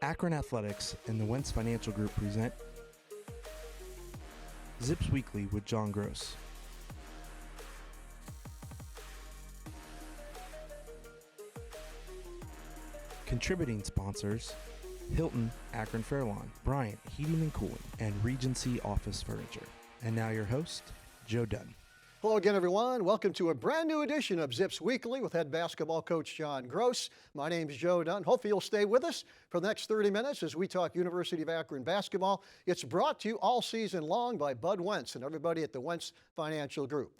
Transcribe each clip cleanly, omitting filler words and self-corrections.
Akron Athletics and the Wentz Financial Group present Zips Weekly with John Groce. Contributing sponsors: Hilton Akron Fairlawn, Bryant Heating and Cooling, and Regency Office Furniture. And now your host, Joe Dunn. Hello again, everyone. Welcome to a brand new edition of Zips Weekly with head basketball coach John Groce. My name is Joe Dunn. Hopefully you'll stay with us for the next 30 minutes as we talk University of Akron basketball. It's brought to you all season long by Bud Wentz and everybody at the Wentz Financial Group.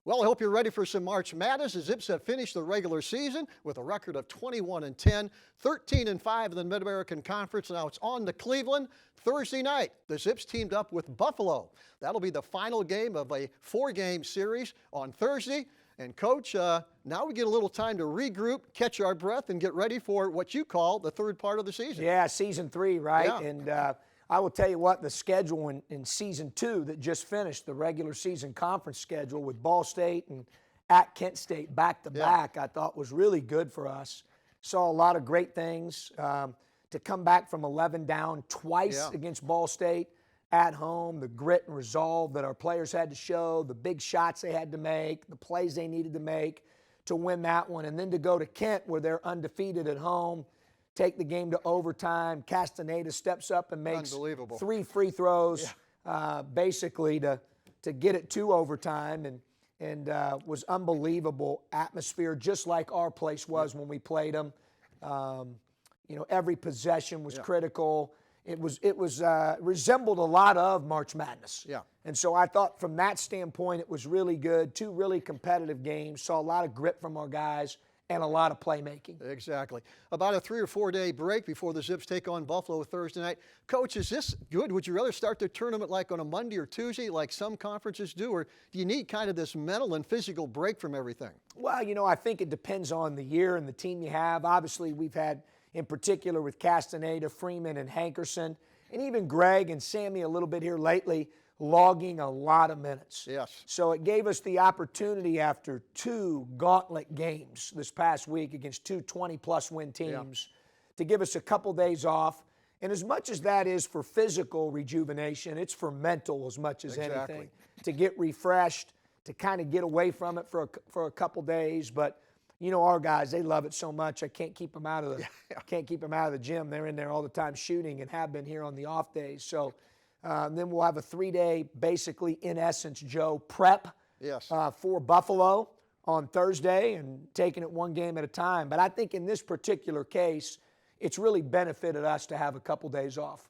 Well, I hope you're ready for some March Madness. The Zips have finished the regular season with a record of 21-10, 13-5 in the Mid-American Conference. Now it's on to Cleveland Thursday night. The Zips teamed up with Buffalo. That'll be the final game of a 4-game series on Thursday. And Coach, now we get a little time to regroup, catch our breath, and get ready for what you call the third part of the season. Yeah, season 3, right? Yeah. And I will tell you what, the schedule in season 2 that just finished, the regular season conference schedule with Ball State and at Kent State back-to-back, I thought was really good for us. Saw a lot of great things. To come back from 11 down twice against Ball State at home, the grit and resolve that our players had to show, the big shots they had to make, the plays they needed to make to win that one, and then to go to Kent where they're undefeated at home, take the game to overtime. Castaneda steps up and makes 3 free throws basically to get it to overtime, and was unbelievable atmosphere, just like our place was when we played them. Every possession was critical. It resembled a lot of March Madness. Yeah. And so I thought from that standpoint it was really good. 2 really competitive games. Saw a lot of grit from our guys and a lot of playmaking. Exactly. About a 3 or 4 day break before the Zips take on Buffalo Thursday night. Coach, is this good? Would you rather start the tournament like on a Monday or Tuesday like some conferences do, or do you need kind of this mental and physical break from everything? Well, I think it depends on the year and the team you have. Obviously, we've had, in particular with Castaneda, Freeman, and Hankerson, and even Greg and Sammy a little bit here lately, logging a lot of minutes. Yes. So it gave us the opportunity after 2 gauntlet games this past week against 2 20-plus win teams to give us a couple days off. And as much as that is for physical rejuvenation, it's for mental as much as anything. To get refreshed, to kind of get away from it for a couple days. But our guys, they love it so much. I can't keep them out of the gym. They're in there all the time shooting and have been here on the off days. So then we'll have a 3-day, basically, in essence, Joe, prep for Buffalo on Thursday and taking it 1 game at a time. But I think in this particular case, it's really benefited us to have a couple days off.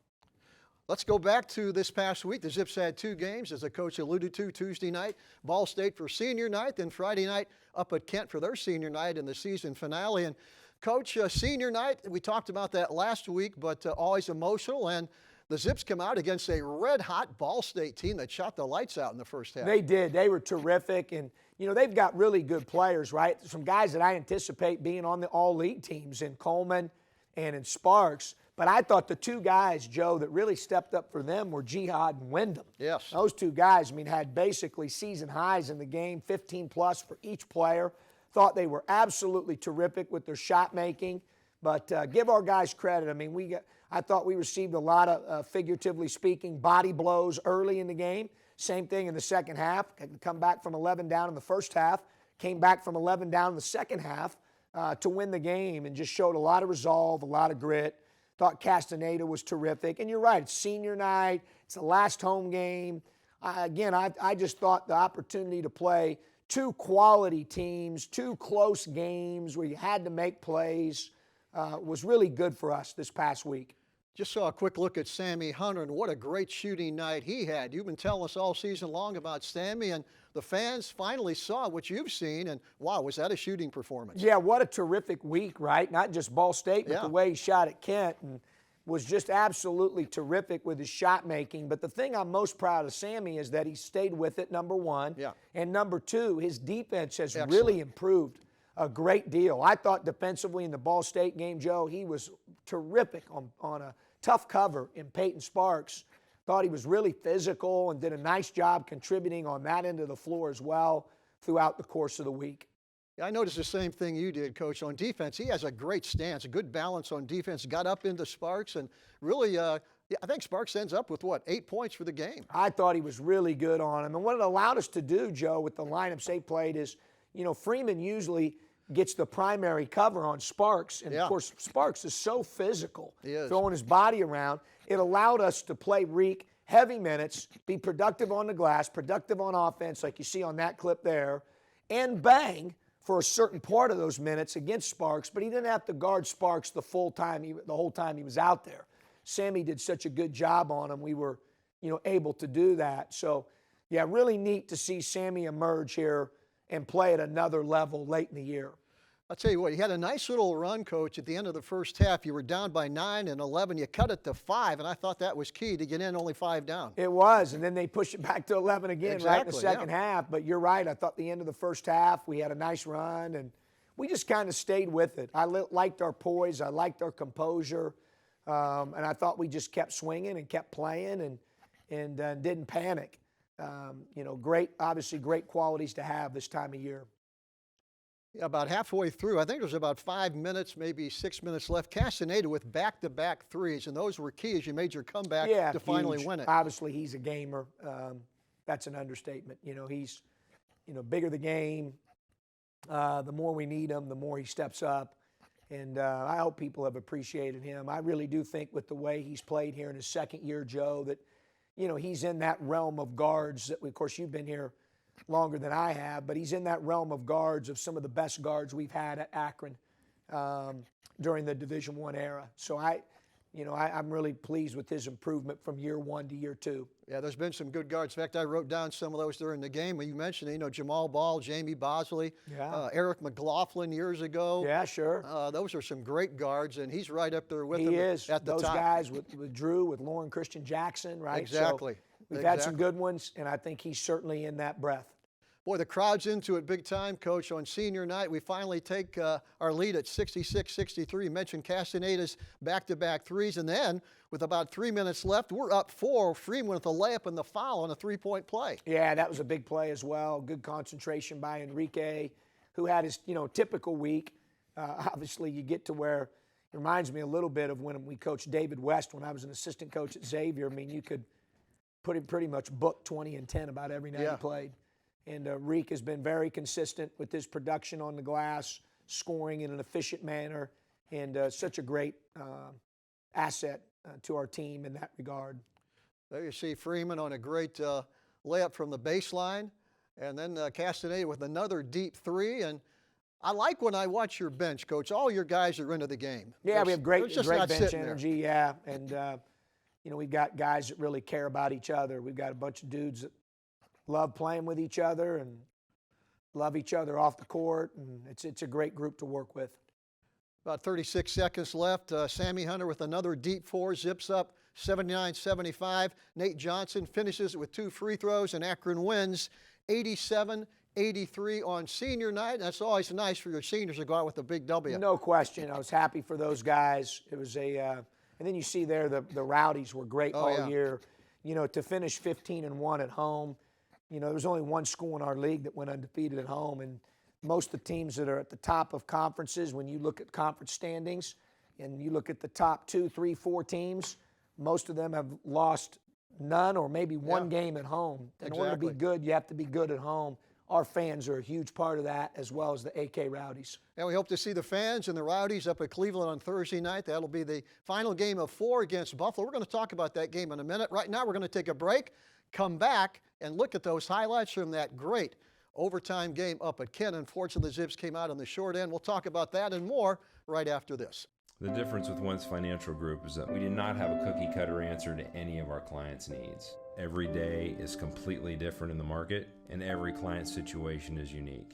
Let's go back to this past week. The Zips had 2 games, as the coach alluded to, Tuesday night, Ball State for senior night, then Friday night up at Kent for their senior night in the season finale. And Coach, senior night, we talked about that last week, but always emotional. And the Zips come out against a red-hot Ball State team that shot the lights out in the first half. They did. They were terrific. And, they've got really good players, right? Some guys that I anticipate being on the all-league teams in Coleman and in Sparks. But I thought the 2 guys, Joe, that really stepped up for them were Jihad and Wyndham. Yes. Those 2 guys, had basically season highs in the game, 15-plus for each player. Thought they were absolutely terrific with their shot making. But give our guys credit. I thought we received a lot of, figuratively speaking, body blows early in the game. Same thing in the second half. Come back from 11 down in the first half. Came back from 11 down in the second half to win the game and just showed a lot of resolve, a lot of grit. Thought Castaneda was terrific. And you're right, it's senior night. It's the last home game. I just thought the opportunity to play 2 quality teams, 2 close games where you had to make plays was really good for us this past week. Just saw a quick look at Sammy Hunter, and what a great shooting night he had. You've been telling us all season long about Sammy, and the fans finally saw what you've seen, and wow, was that a shooting performance? Yeah, what a terrific week, right? Not just Ball State, but the way he shot at Kent, and was just absolutely terrific with his shot making. But the thing I'm most proud of Sammy is that he stayed with it, number 1. Yeah. And number 2, his defense has really improved a great deal. I thought defensively in the Ball State game, Joe, he was terrific on a tough cover in Peyton Sparks. Thought he was really physical and did a nice job contributing on that end of the floor as well throughout the course of the week. I noticed the same thing you did, Coach. On defense, he has a great stance, a good balance on defense. Got up into Sparks and really, I think Sparks ends up with, 8 points for the game. I thought he was really good on him. And what it allowed us to do, Joe, with the lineups they played is, Freeman usually gets the primary cover on Sparks. And, of course, Sparks is so physical, throwing his body around. It allowed us to play Reek heavy minutes, be productive on the glass, productive on offense, like you see on that clip there, and bang for a certain part of those minutes against Sparks, but he didn't have to guard Sparks the whole time he was out there. Sammy did such a good job on him. We were, able to do that. So, yeah, really neat to see Sammy emerge here and play at another level late in the year. I'll tell you what, you had a nice little run, Coach, at the end of the first half. You were down by 9 and 11. You cut it to 5, and I thought that was key to get in only 5 down. It was, and then they pushed it back to 11 again right in the second half. But you're right. I thought the end of the first half, we had a nice run, and we just kind of stayed with it. I liked our poise. I liked our composure, and I thought we just kept swinging and kept playing and didn't panic. Obviously great qualities to have this time of year. About halfway through, I think there was about 5 minutes, maybe 6 minutes left. Castaneda with back-to-back threes, and those were key as you made your comeback to finally win it. Obviously, he's a gamer. That's an understatement. He's, bigger the game. The more we need him, the more he steps up. And I hope people have appreciated him. I really do think with the way he's played here in his second year, Joe, that, he's in that realm of guards that, of course, you've been here longer than I have, but he's in that realm of guards of some of the best guards we've had at Akron during the Division I era. So I'm really pleased with his improvement from year 1 to year 2. Yeah, there's been some good guards. In fact, I wrote down some of those during the game. When you mentioned, Jamal Ball, Jamie Bosley, Eric McLaughlin years ago. Yeah, sure. Those are some great guards, and he's right up there with them. He is. At the those top. Guys with Drew, with Lauren Christian Jackson, right? Exactly. So we've had some good ones, and I think he's certainly in that breath. Boy, the crowd's into it big time, Coach. On senior night, we finally take our lead at 66-63. You mentioned Castaneda's back-to-back threes, and then with about 3 minutes left, we're up 4. Freeman with a layup and the foul on a three-point play. Yeah, that was a big play as well. Good concentration by Enrique, who had his typical week. Obviously, you get to where it reminds me a little bit of when we coached David West when I was an assistant coach at Xavier. I mean, you could pretty much book 20 and 10 about every night he played. And Reek has been very consistent with his production on the glass, scoring in an efficient manner, and such a great asset to our team in that regard. There you see Freeman on a great layup from the baseline, and then Castaneda with another deep three. And I like when I watch your bench, Coach. All your guys are into the game. Yeah, we have great bench energy, yeah. And, we've got guys that really care about each other. We've got a bunch of dudes that love playing with each other and love each other off the court, and it's a great group to work with. About 36 seconds left. Sammy Hunter with another deep 4, zips up 79-75. Nate Johnson finishes it with 2 free throws, and Akron wins 87-83 on senior night. That's always nice for your seniors to go out with a big W. No question. I was happy for those guys. It was and then you see there the Rowdies were great all year. To finish 15-1 at home. There was only one school in our league that went undefeated at home, and most of the teams that are at the top of conferences, when you look at conference standings and you look at the top 2, 3, 4 teams, most of them have lost none or maybe one game at home. In order to be good, you have to be good at home. Our fans are a huge part of that, as well as the AK Rowdies. And we hope to see the fans and the Rowdies up at Cleveland on Thursday night. That'll be the final game of 4 against Buffalo. We're going to talk about that game in a minute. Right now, we're going to take a break, come back, and look at those highlights from that great overtime game up at Kent. Unfortunately, the Zips came out on the short end. We'll talk about that and more right after this. The difference with Wentz Financial Group is that we do not have a cookie-cutter answer to any of our clients' needs. Every day is completely different in the market, and every client situation is unique.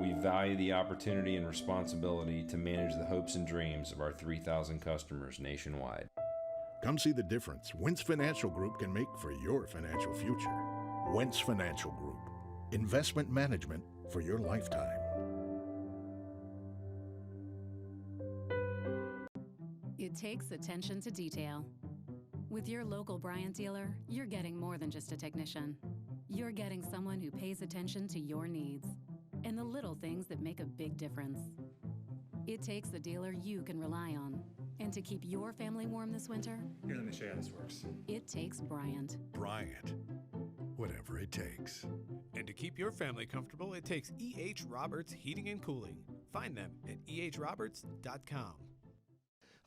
We value the opportunity and responsibility to manage the hopes and dreams of our 3,000 customers nationwide. Come see the difference Wentz Financial Group can make for your financial future. Wentz Financial Group. Investment management for your lifetime. It takes attention to detail. With your local Bryant dealer, you're getting more than just a technician. You're getting someone who pays attention to your needs. and the little things that make a big difference. It takes a dealer you can rely on. And to keep your family warm this winter, Here, let me show you how this works. it takes Bryant. Bryant, whatever it takes. And to keep your family comfortable, it takes E.H. Roberts Heating and Cooling. Find them at ehroberts.com.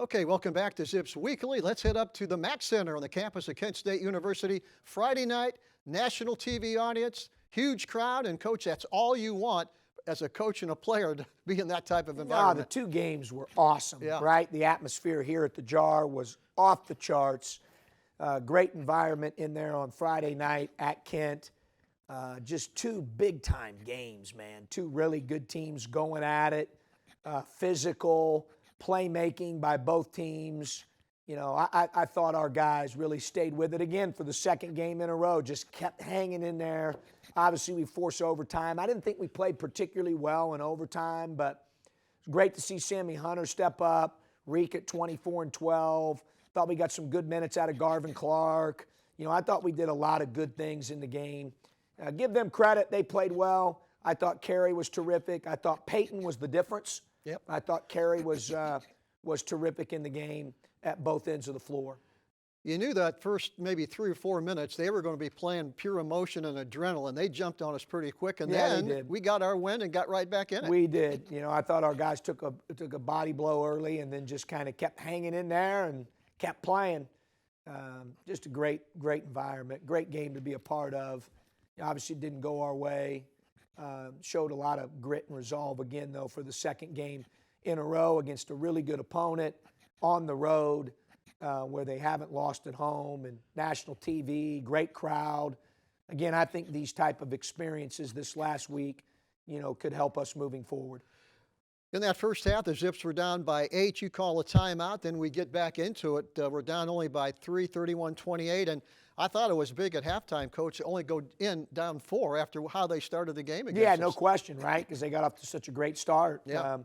Okay, welcome back to Zips Weekly. Let's head up to the Mack Center on the campus of Kent State University. Friday night, national TV audience, huge crowd, and Coach, that's all you want as a coach and a player to be in that type of environment. The two games were awesome, Yeah. right? The atmosphere here at the Jar was off the charts. Great environment in there on Friday night at Kent. Just two big-time games, man. Two really good teams going at it. Physical, playmaking by both teams. You know, I thought our guys really stayed with it again for the second game in a row, just kept hanging in there. Obviously, we forced overtime. I didn't think we played particularly well in overtime, but it's great to see Sammy Hunter step up, Reek at 24 and 12. Thought we got some good minutes out of Garvin Clark. You know, I thought we did a lot of good things in the game. Give them credit. They played well. I thought Carey was terrific. I thought Peyton was the difference. Yep. I thought Carey was terrific in the game at both ends of the floor. You knew that first maybe 3 or 4 minutes they were going to be playing pure emotion and adrenaline. They jumped on us pretty quick, and Yeah, they then did. we got our win and got right back in it. We did. You know, I thought our guys took a body blow early and then just kind of kept hanging in there and kept playing. Just a great environment, great game to be a part of. Obviously, it didn't go our way. Showed a lot of grit and resolve again, though, for the second game in a row against a really good opponent on the road, where they haven't lost at home, and national TV, great crowd. Again, I think these type of experiences this last week, you know, could help us moving forward. In that first half, the Zips were down by 8. You call a timeout, then we get back into it. We're down only by 3, 31-28, and I thought it was big at halftime, Coach, to only go in down 4 after how they started the game against Yeah, us. no question, right? Because they got off to such a great start. Yeah.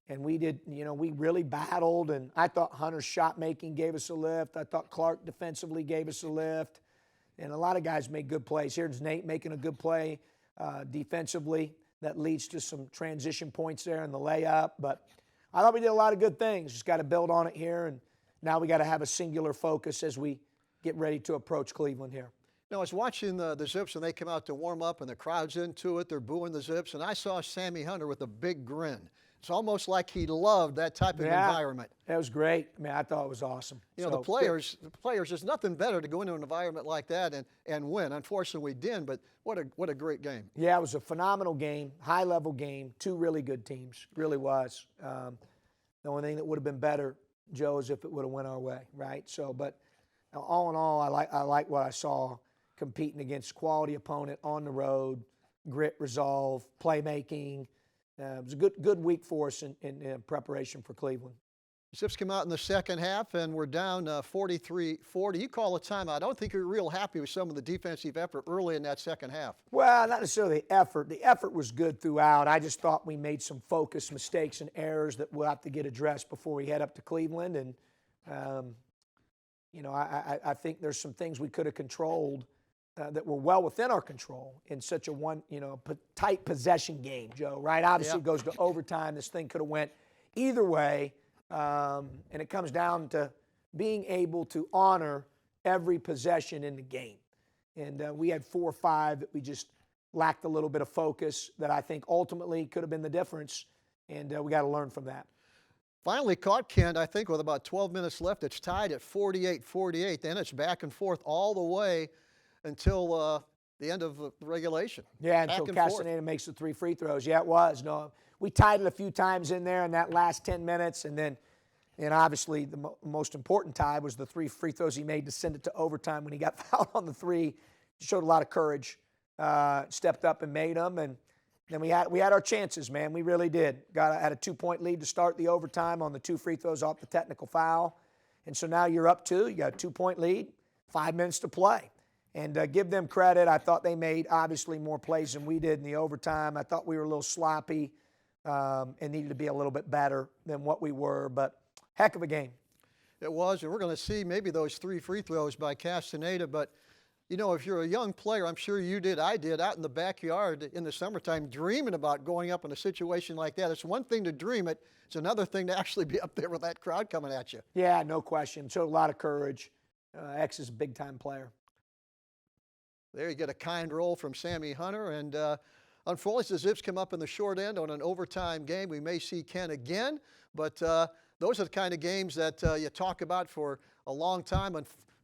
And we did, you know, we really battled, and I thought Hunter's shot making gave us a lift. I thought Clark defensively gave us a lift, and a lot of guys made good plays. Here's Nate making a good play defensively that leads to some transition points there in the layup. But I thought we did a lot of good things. Just got to build on it here, and now we got to have a singular focus as we get ready to approach Cleveland here. Now, I was watching the Zips, and they come out to warm up, and the crowd's into it. They're booing the Zips, and I saw Sammy Hunter with a big grin. It's almost like he loved that type of environment. That was great. I mean, I thought it was awesome. You know, So, the players, there's nothing better to go into an environment like that and win. Unfortunately, we didn't, but what a great game. Yeah, it was a phenomenal game, high-level game, two really good teams, really was. The only thing that would have been better, Joe, is if it would have went our way, right? So, but all in all, I like what I saw competing against quality opponent on the road, grit, resolve, playmaking. It was a good week for us in preparation for Cleveland. Zips come out in the second half, and we're down 43-40. You call a timeout. I don't think you're real happy with some of the defensive effort early in that second half. Well, not necessarily the effort. The effort was good throughout. I just thought we made some focus mistakes and errors that we'll have to get addressed before we head up to Cleveland. And, you know, I think there's some things we could have controlled that were well within our control in such a tight possession game, Joe, right? Obviously, It goes to overtime. This thing could have went either way. And it comes down to being able to honor every possession in the game. And we had 4 or 5 that we just lacked a little bit of focus that I think ultimately could have been the difference. And we got to learn from that. Finally caught Kent, I think, with about 12 minutes left. It's tied at 48-48. Then it's back and forth all the way until the end of regulation. Yeah, until Castaneda makes the 3 free throws. Yeah, it was. No, we tied it a few times in there in that last 10 minutes, and then, obviously the most important tie was the 3 free throws he made to send it to overtime when he got fouled on the 3. Showed a lot of courage, stepped up and made them, and then we had our chances, man. We really did. Had a 2-point lead to start the overtime on the 2 free throws off the technical foul, and so now you're up 2. You got a 2-point lead, 5 minutes to play. And give them credit. I thought they made, obviously, more plays than we did in the overtime. I thought we were a little sloppy and needed to be a little bit better than what we were. But heck of a game. It was, and we're going to see maybe those 3 free throws by Castaneda. But You know, if you're a young player, I'm sure you did, I did, out in the backyard in the summertime, dreaming about going up in a situation like that. It's one thing to dream it. It's another thing to actually be up there with that crowd coming at you. Yeah, no question. Showed a lot of courage. X is a big-time player. There you get a kind roll from Sammy Hunter. And unfortunately, the Zips come up in the short end on an overtime game. We may see Ken again, but those are the kind of games that you talk about for a long time.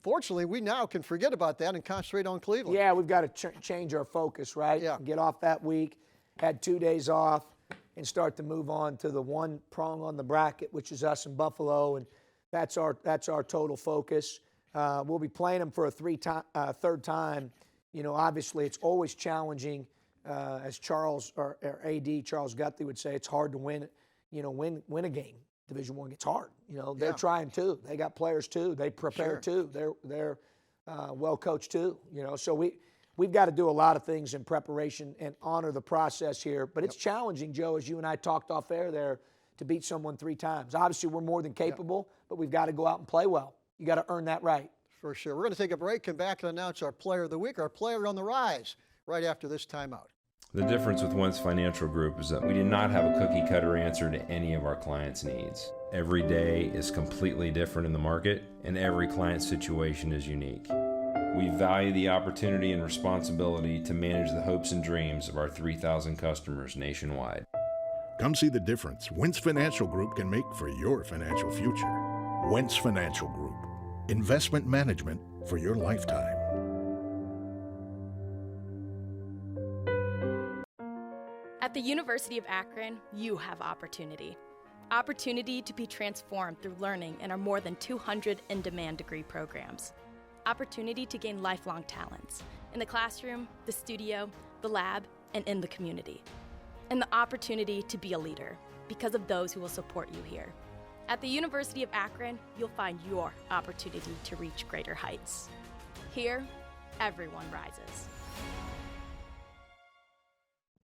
Unfortunately, we now can forget about that and concentrate on Cleveland. Yeah, we've got to change our focus, right? Yeah. Get off that week, had 2 days off, and start to move on to the one prong on the bracket, which is us in Buffalo, and that's our total focus. We'll be playing them for a third time. You know, obviously, it's always challenging. As Charles or AD Charles Guthrie would say, it's hard to win. You know, win a game. Division I gets hard. You know, they're trying too. They got players too. They prepare too. They're well coached too. You know, so we've got to do a lot of things in preparation and honor the process here. But it's challenging, Joe, as you and I talked off air there, to beat someone 3 times. Obviously, we're more than capable, but we've got to go out and play well. You got to earn that right. For sure. We're going to take a break, come back and announce our player of the week, our player on the rise, right after this timeout. The difference with Wentz Financial Group is that we do not have a cookie cutter answer to any of our clients' needs. Every day is completely different in the market, and every client situation is unique. We value the opportunity and responsibility to manage the hopes and dreams of our 3,000 customers nationwide. Come see the difference Wentz Financial Group can make for your financial future. Wentz Financial Group. Investment management for your lifetime. At the University of Akron, you have opportunity. Opportunity to be transformed through learning in our more than 200 in-demand degree programs. Opportunity to gain lifelong talents in the classroom, the studio, the lab, and in the community. And the opportunity to be a leader because of those who will support you here. At the University of Akron, you'll find your opportunity to reach greater heights. Here, everyone rises.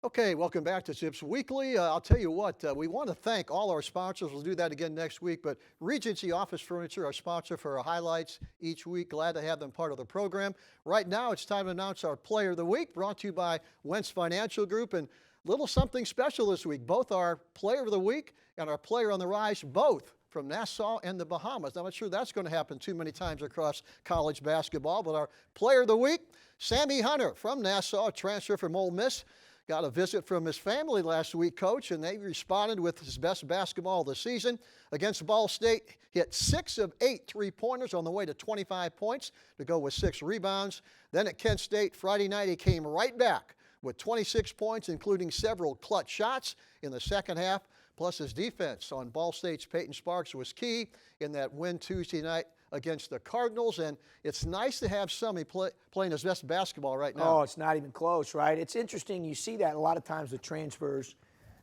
Okay, welcome back to Zips Weekly. I'll tell you what, we want to thank all our sponsors. We'll do that again next week, but Regency Office Furniture, our sponsor for our highlights each week. Glad to have them part of the program. Right now, it's time to announce our Player of the Week, brought to you by Wentz Financial Group, and little something special this week. Both our Player of the Week and our Player on the Rise, both from Nassau and the Bahamas. Now, I'm not sure that's going to happen too many times across college basketball, but our Player of the Week, Sammy Hunter from Nassau, transfer from Ole Miss. Got a visit from his family last week, Coach, and they responded with his best basketball of the season. Against Ball State, hit 6 of 8 three-pointers on the way to 25 points to go with 6 rebounds. Then at Kent State, Friday night, he came right back with 26 points, including several clutch shots in the second half. Plus his defense on Ball State's Peyton Sparks was key in that win Tuesday night against the Cardinals, and it's nice to have Sammy playing his best basketball right now. Oh, it's not even close, right? It's interesting. You see that a lot of times with transfers,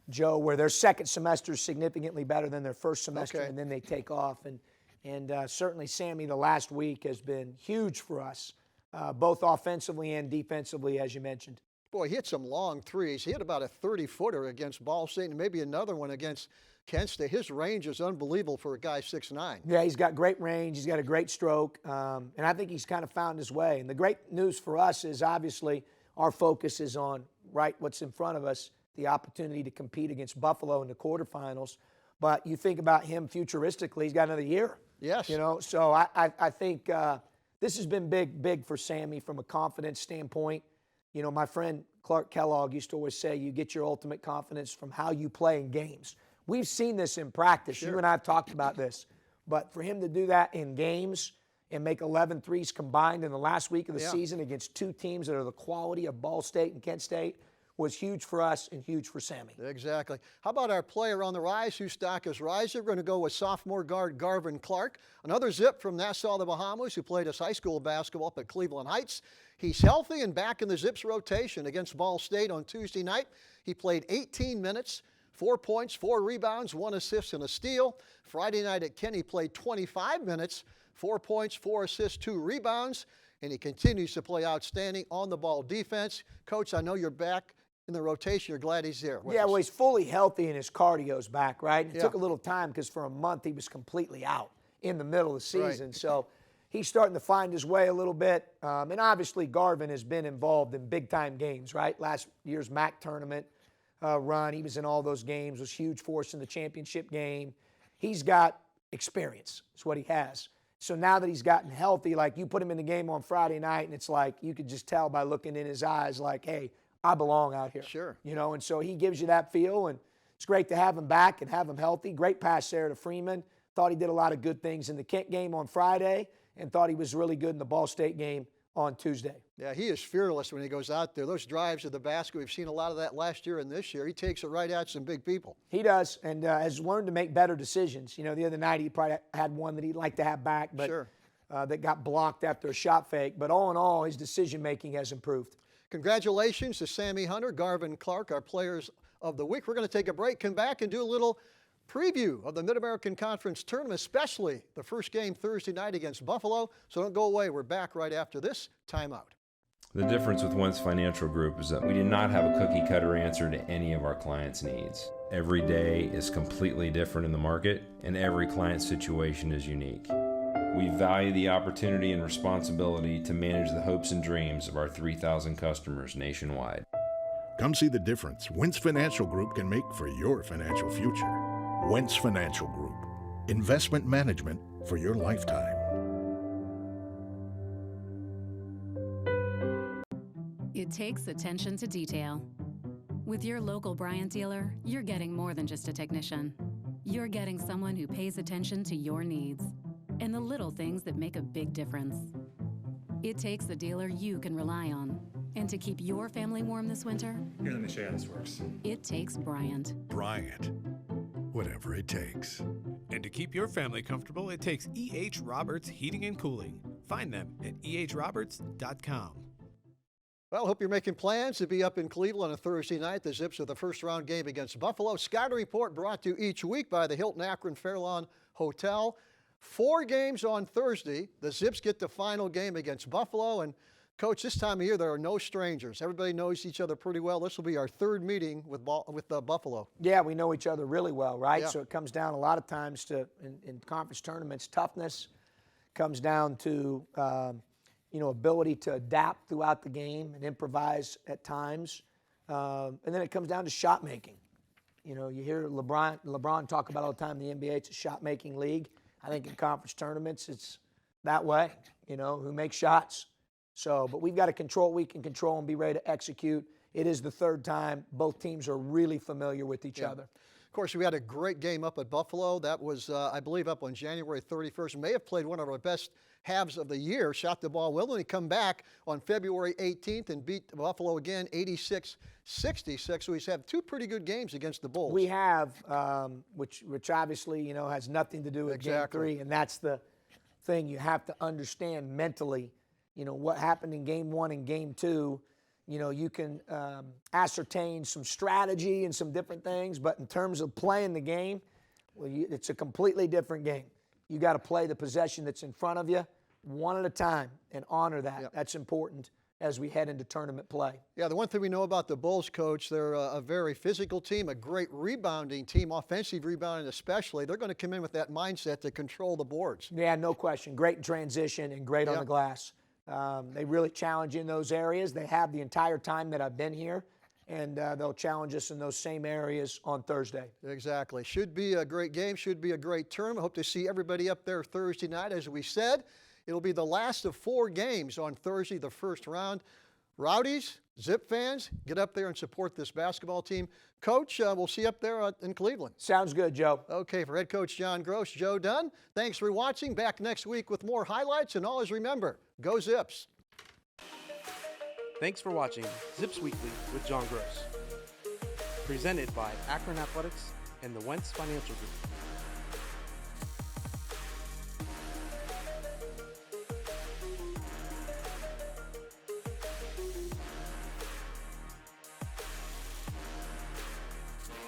Joe, where their second semester is significantly better than their first semester, and then they take off. And certainly Sammy the last week has been huge for us, both offensively and defensively, as you mentioned. Boy, he hit some long threes. He hit about a 30-footer against Ball State and maybe another one against Kent State. His range is unbelievable for a guy 6'9". Yeah, he's got great range. He's got a great stroke. And I think he's kind of found his way. And the great news for us is obviously our focus is on what's in front of us, the opportunity to compete against Buffalo in the quarterfinals. But you think about him futuristically, he's got another year. Yes. You know, so I think this has been big for Sammy from a confidence standpoint. You know, my friend Clark Kellogg used to always say you get your ultimate confidence from how you play in games. We've seen this in practice. Sure. You and I have talked about this. But for him to do that in games and make 11 threes combined in the last week of the season against 2 teams that are the quality of Ball State and Kent State was huge for us and huge for Sammy. Exactly. How about our player on the rise whose stock is rising? We're going to go with sophomore guard Garvin Clark, another Zip from Nassau, the Bahamas, who played his high school basketball up at Cleveland Heights. He's healthy and back in the Zips rotation against Ball State on Tuesday night. He played 18 minutes, 4 points, 4 rebounds, 1 assist, and a steal. Friday night at Kent, he played 25 minutes, 4 points, 4 assists, 2 rebounds, and he continues to play outstanding on the ball defense. Coach, I know you're back in the rotation. You're glad he's there. Yeah, well, he's fully healthy and his cardio's back, right? It took a little time because for a month he was completely out in the middle of the season. So he's starting to find his way a little bit. And obviously Garvin has been involved in big-time games, right? Last year's MAC tournament run, he was in all those games, was huge for us in the championship game. He's got experience. It's what he has. So now that he's gotten healthy, like you put him in the game on Friday night, and it's like you could just tell by looking in his eyes, like, hey, I belong out here. Sure. You know, and so he gives you that feel, and it's great to have him back and have him healthy. Great pass there to Freeman. Thought he did a lot of good things in the Kent game on Friday, and thought he was really good in the Ball State game on Tuesday. Yeah, he is fearless when he goes out there. Those drives to the basket, we've seen a lot of that last year and this year. He takes it right at some big people. He does, and has learned to make better decisions. You know, the other night he probably had one that he'd like to have back, but Sure. That got blocked after a shot fake. But all in all, his decision-making has improved. Congratulations to Sammy Hunter, Garvin Clark, our players of the week. We're going to take a break, come back, and do a little preview of the Mid-American Conference tournament, especially the first game Thursday night against Buffalo. So don't go away. We're back right after this timeout. The difference with Wentz Financial Group is that we do not have a cookie cutter answer to any of our clients' needs. Every day is completely different in the market, and every client situation is unique. We value the opportunity and responsibility to manage the hopes and dreams of our 3,000 customers nationwide. Come see the difference Wentz Financial Group can make for your financial future. Wentz Financial Group. Investment management for your lifetime. It takes attention to detail. With your local Bryant dealer, you're getting more than just a technician. You're getting someone who pays attention to your needs and the little things that make a big difference. It takes a dealer you can rely on. And to keep your family warm this winter, Here, let me show you how this works. it takes Bryant. Bryant. Whatever it takes. And to keep your family comfortable, it takes E.H. Roberts Heating and Cooling. Find them at ehroberts.com. Well, I hope you're making plans to be up in Cleveland on a Thursday night. The Zips are the first-round game against Buffalo. Scouting report brought to you each week by the Hilton Akron Fairlawn Hotel. 4 games on Thursday. The Zips get the final game against Buffalo. And, Coach, this time of year there are no strangers. Everybody knows each other pretty well. This will be our 3rd meeting with Buffalo. Yeah, we know each other really well, right? Yeah. So it comes down a lot of times to, in conference tournaments, toughness. Comes down to, ability to adapt throughout the game and improvise at times. And then it comes down to shot making. You know, you hear LeBron talk about all the time in the NBA, it's a shot-making league. I think in conference tournaments, it's that way, who makes shots. So, but we've got to control what we can control and be ready to execute. It is the 3rd time. Both teams are really familiar with each other. Of course, we had a great game up at Buffalo. That was, I believe, up on January 31st. May have played one of our best halves of the year. Shot the ball well, and he come back on February 18th and beat Buffalo again, 86-66. So he's had 2 pretty good games against the Bulls. We have, which obviously, has nothing to do with Game 3, and that's the thing you have to understand mentally. What happened in Game 1 and Game 2, you can ascertain some strategy and some different things, but in terms of playing the game, well, it's a completely different game. You got to play the possession that's in front of you one at a time and honor that. Yep. That's important as we head into tournament play. Yeah, the one thing we know about the Bulls, Coach, they're a very physical team, a great rebounding team, offensive rebounding especially. They're going to come in with that mindset to control the boards. Yeah, no question. Great in transition and great on the glass. They really challenge in those areas. They have the entire time that I've been here, and they'll challenge us in those same areas on Thursday. Exactly. Should be a great game, should be a great tournament. Hope to see everybody up there Thursday night. As we said, it'll be the last of 4 games on Thursday, the first round. Rowdies, Zip fans, get up there and support this basketball team. Coach, we'll see you up there in Cleveland. Sounds good, Joe. Okay, for head coach John Groce, Joe Dunn, thanks for watching. Back next week with more highlights, and always remember, go Zips. Thanks for watching Zips Weekly with John Groce. Presented by Akron Athletics and the Wentz Financial Group.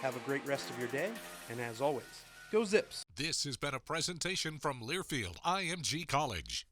Have a great rest of your day, and as always, go Zips! This has been a presentation from Learfield IMG College.